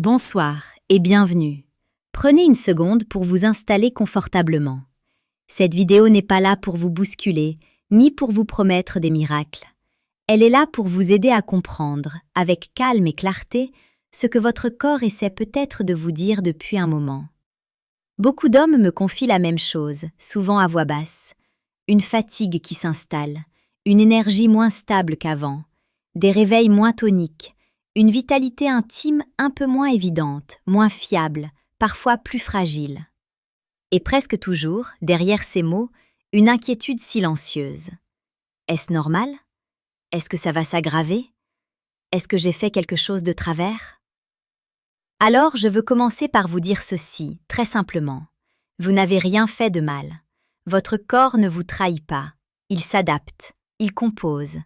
Bonsoir et bienvenue. Prenez une seconde pour vous installer confortablement. Cette vidéo n'est pas là pour vous bousculer, ni pour vous promettre des miracles. Elle est là pour vous aider à comprendre, avec calme et clarté, ce que votre corps essaie peut-être de vous dire depuis un moment. Beaucoup d'hommes me confient la même chose, souvent à voix basse. Une fatigue qui s'installe, une énergie moins stable qu'avant, des réveils moins toniques, une vitalité intime un peu moins évidente, moins fiable, parfois plus fragile. Et presque toujours, derrière ces mots, une inquiétude silencieuse. Est-ce normal? Est-ce que ça va s'aggraver? Est-ce que j'ai fait quelque chose de travers? Alors, je veux commencer par vous dire ceci, très simplement. Vous n'avez rien fait de mal. Votre corps ne vous trahit pas. Il s'adapte, il compose.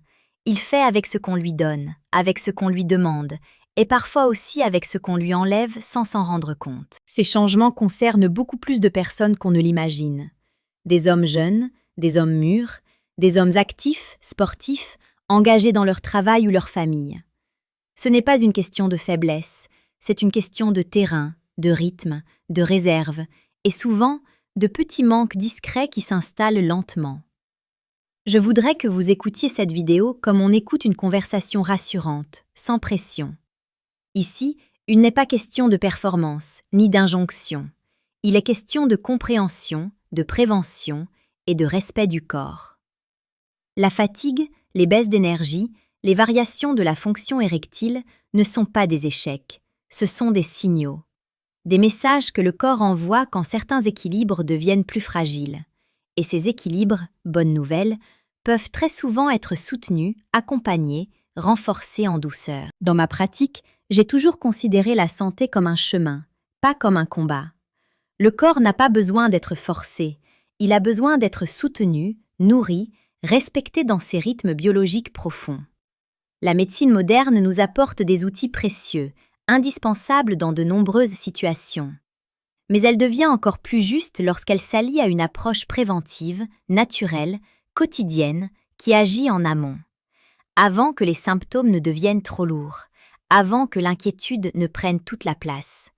Il fait avec ce qu'on lui donne, avec ce qu'on lui demande, et parfois aussi avec ce qu'on lui enlève sans s'en rendre compte. Ces changements concernent beaucoup plus de personnes qu'on ne l'imagine. Des hommes jeunes, des hommes mûrs, des hommes actifs, sportifs, engagés dans leur travail ou leur famille. Ce n'est pas une question de faiblesse, c'est une question de terrain, de rythme, de réserve, et souvent de petits manques discrets qui s'installent lentement. Je voudrais que vous écoutiez cette vidéo comme on écoute une conversation rassurante, sans pression. Ici, il n'est pas question de performance, ni d'injonction. Il est question de compréhension, de prévention et de respect du corps. La fatigue, les baisses d'énergie, les variations de la fonction érectile ne sont pas des échecs, ce sont des signaux. Des messages que le corps envoie quand certains équilibres deviennent plus fragiles. Et ces équilibres, bonne nouvelle, peuvent très souvent être soutenus, accompagnés, renforcés en douceur. Dans ma pratique, j'ai toujours considéré la santé comme un chemin, pas comme un combat. Le corps n'a pas besoin d'être forcé, il a besoin d'être soutenu, nourri, respecté dans ses rythmes biologiques profonds. La médecine moderne nous apporte des outils précieux, indispensables dans de nombreuses situations. Mais elle devient encore plus juste lorsqu'elle s'allie à une approche préventive, naturelle, quotidienne, qui agit en amont. Avant que les symptômes ne deviennent trop lourds, avant que l'inquiétude ne prenne toute la place.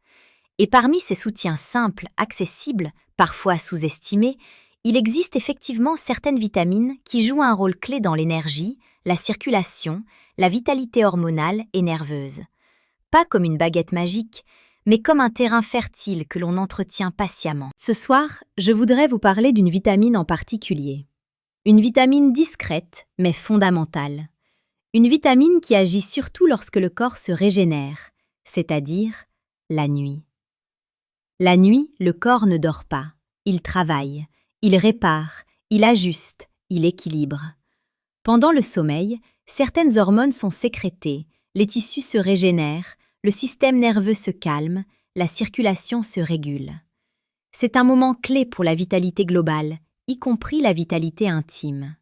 Et parmi ces soutiens simples, accessibles, parfois sous-estimés, il existe effectivement certaines vitamines qui jouent un rôle clé dans l'énergie, la circulation, la vitalité hormonale et nerveuse. Pas comme une baguette magique, mais comme un terrain fertile que l'on entretient patiemment. Ce soir, je voudrais vous parler d'une vitamine en particulier. Une vitamine discrète, mais fondamentale. Une vitamine qui agit surtout lorsque le corps se régénère, c'est-à-dire la nuit. La nuit, le corps ne dort pas. Il travaille, il répare, il ajuste, il équilibre. Pendant le sommeil, certaines hormones sont sécrétées, les tissus se régénèrent, le système nerveux se calme, la circulation se régule. C'est un moment clé pour la vitalité globale, y compris la vitalité intime.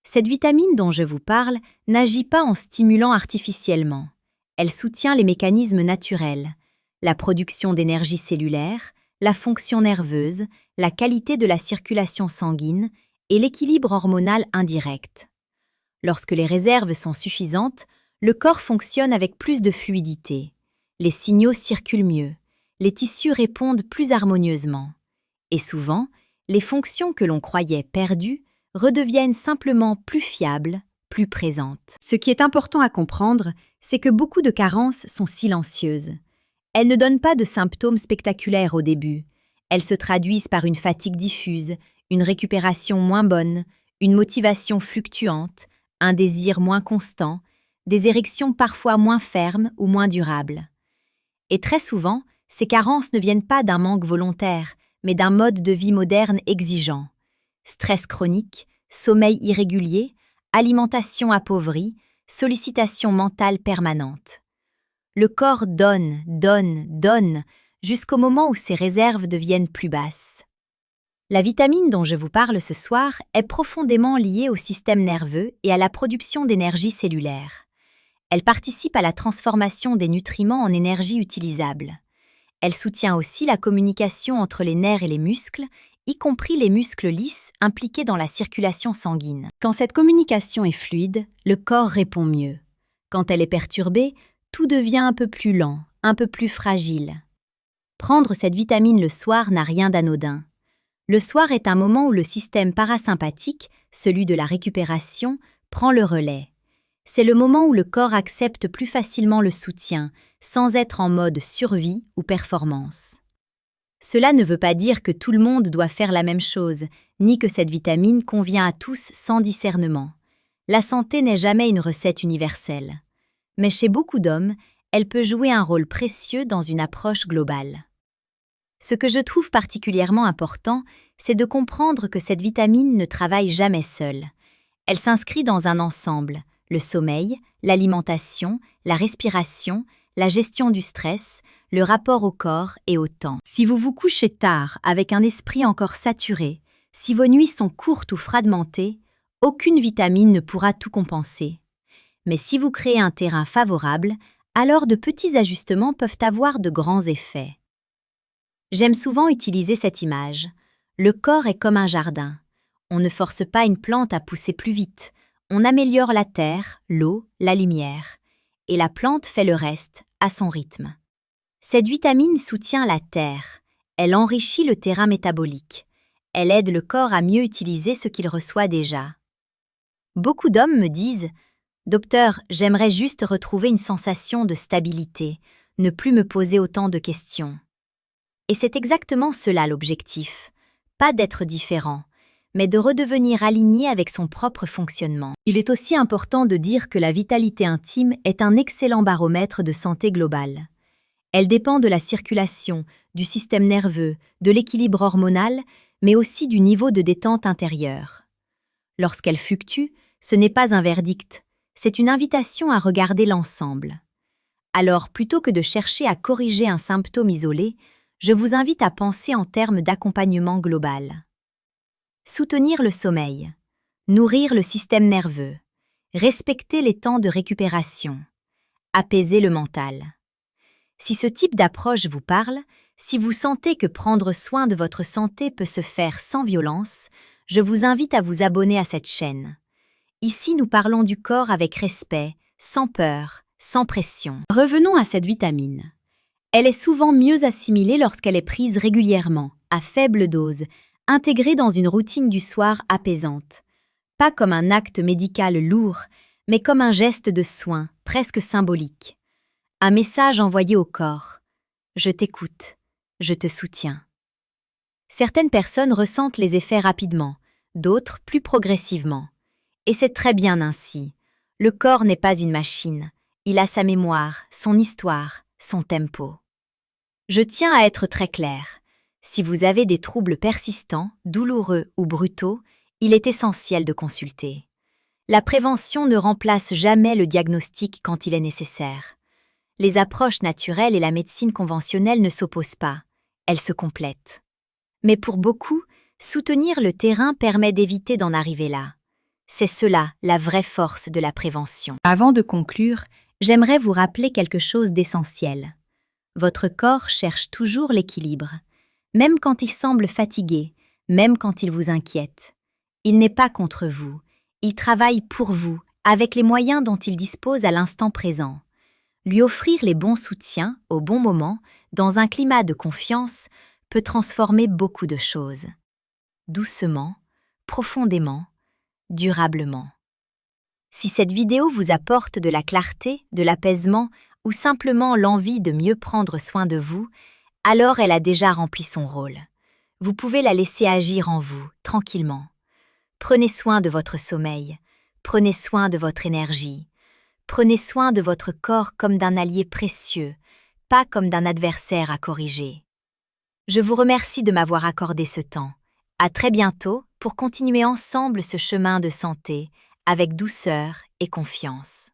Cette vitamine dont je vous parle n'agit pas en stimulant artificiellement. Elle soutient les mécanismes naturels, la production d'énergie cellulaire, la fonction nerveuse, la qualité de la circulation sanguine et l'équilibre hormonal indirect. Lorsque les réserves sont suffisantes, le corps fonctionne avec plus de fluidité. Les signaux circulent mieux, les tissus répondent plus harmonieusement. Et souvent, les fonctions que l'on croyait perdues redeviennent simplement plus fiables, plus présentes. Ce qui est important à comprendre, c'est que beaucoup de carences sont silencieuses. Elles ne donnent pas de symptômes spectaculaires au début. Elles se traduisent par une fatigue diffuse, une récupération moins bonne, une motivation fluctuante, un désir moins constant, des érections parfois moins fermes ou moins durables. Et très souvent, ces carences ne viennent pas d'un manque volontaire, mais d'un mode de vie moderne exigeant. Stress chronique, sommeil irrégulier, alimentation appauvrie, sollicitation mentale permanente. Le corps donne, jusqu'au moment où ses réserves deviennent plus basses. La vitamine dont je vous parle ce soir est profondément liée au système nerveux et à la production d'énergie cellulaire. Elle participe à la transformation des nutriments en énergie utilisable. Elle soutient aussi la communication entre les nerfs et les muscles, y compris les muscles lisses impliqués dans la circulation sanguine. Quand cette communication est fluide, le corps répond mieux. Quand elle est perturbée, tout devient un peu plus lent, un peu plus fragile. Prendre cette vitamine le soir n'a rien d'anodin. Le soir est un moment où le système parasympathique, celui de la récupération, prend le relais. C'est le moment où le corps accepte plus facilement le soutien, sans être en mode survie ou performance. Cela ne veut pas dire que tout le monde doit faire la même chose, ni que cette vitamine convient à tous sans discernement. La santé n'est jamais une recette universelle. Mais chez beaucoup d'hommes, elle peut jouer un rôle précieux dans une approche globale. Ce que je trouve particulièrement important, c'est de comprendre que cette vitamine ne travaille jamais seule. Elle s'inscrit dans un ensemble: le sommeil, l'alimentation, la respiration, la gestion du stress, le rapport au corps et au temps. Si vous vous couchez tard avec un esprit encore saturé, si vos nuits sont courtes ou fragmentées, aucune vitamine ne pourra tout compenser. Mais si vous créez un terrain favorable, alors de petits ajustements peuvent avoir de grands effets. J'aime souvent utiliser cette image. Le corps est comme un jardin. On ne force pas une plante à pousser plus vite. On améliore la terre, l'eau, la lumière. Et la plante fait le reste, à son rythme. Cette vitamine soutient la terre. Elle enrichit le terrain métabolique. Elle aide le corps à mieux utiliser ce qu'il reçoit déjà. Beaucoup d'hommes me disent: « Docteur, j'aimerais juste retrouver une sensation de stabilité, ne plus me poser autant de questions. » Et c'est exactement cela l'objectif. Pas d'être différent, mais de redevenir aligné avec son propre fonctionnement. Il est aussi important de dire que la vitalité intime est un excellent baromètre de santé globale. Elle dépend de la circulation, du système nerveux, de l'équilibre hormonal, mais aussi du niveau de détente intérieure. Lorsqu'elle fluctue, ce n'est pas un verdict, c'est une invitation à regarder l'ensemble. Alors, plutôt que de chercher à corriger un symptôme isolé, je vous invite à penser en termes d'accompagnement global. Soutenir le sommeil, nourrir le système nerveux, respecter les temps de récupération, apaiser le mental. Si ce type d'approche vous parle, si vous sentez que prendre soin de votre santé peut se faire sans violence, je vous invite à vous abonner à cette chaîne. Ici, nous parlons du corps avec respect, sans peur, sans pression. Revenons à cette vitamine. Elle est souvent mieux assimilée lorsqu'elle est prise régulièrement, à faible dose, intégrée dans une routine du soir apaisante. Pas comme un acte médical lourd, mais comme un geste de soin, presque symbolique. Un message envoyé au corps. Je t'écoute, je te soutiens. Certaines personnes ressentent les effets rapidement, d'autres plus progressivement. Et c'est très bien ainsi. Le corps n'est pas une machine. Il a sa mémoire, son histoire, son tempo. Je tiens à être très clair. Si vous avez des troubles persistants, douloureux ou brutaux, il est essentiel de consulter. La prévention ne remplace jamais le diagnostic quand il est nécessaire. Les approches naturelles et la médecine conventionnelle ne s'opposent pas, elles se complètent. Mais pour beaucoup, soutenir le terrain permet d'éviter d'en arriver là. C'est cela, la vraie force de la prévention. Avant de conclure, j'aimerais vous rappeler quelque chose d'essentiel. Votre corps cherche toujours l'équilibre, même quand il semble fatigué, même quand il vous inquiète. Il n'est pas contre vous, il travaille pour vous, avec les moyens dont il dispose à l'instant présent. Lui offrir les bons soutiens au bon moment, dans un climat de confiance, peut transformer beaucoup de choses. Doucement, profondément, durablement. Si cette vidéo vous apporte de la clarté, de l'apaisement ou simplement l'envie de mieux prendre soin de vous, alors elle a déjà rempli son rôle. Vous pouvez la laisser agir en vous, tranquillement. Prenez soin de votre sommeil, prenez soin de votre énergie, prenez soin de votre corps comme d'un allié précieux, pas comme d'un adversaire à corriger. Je vous remercie de m'avoir accordé ce temps. À très bientôt pour continuer ensemble ce chemin de santé avec douceur et confiance.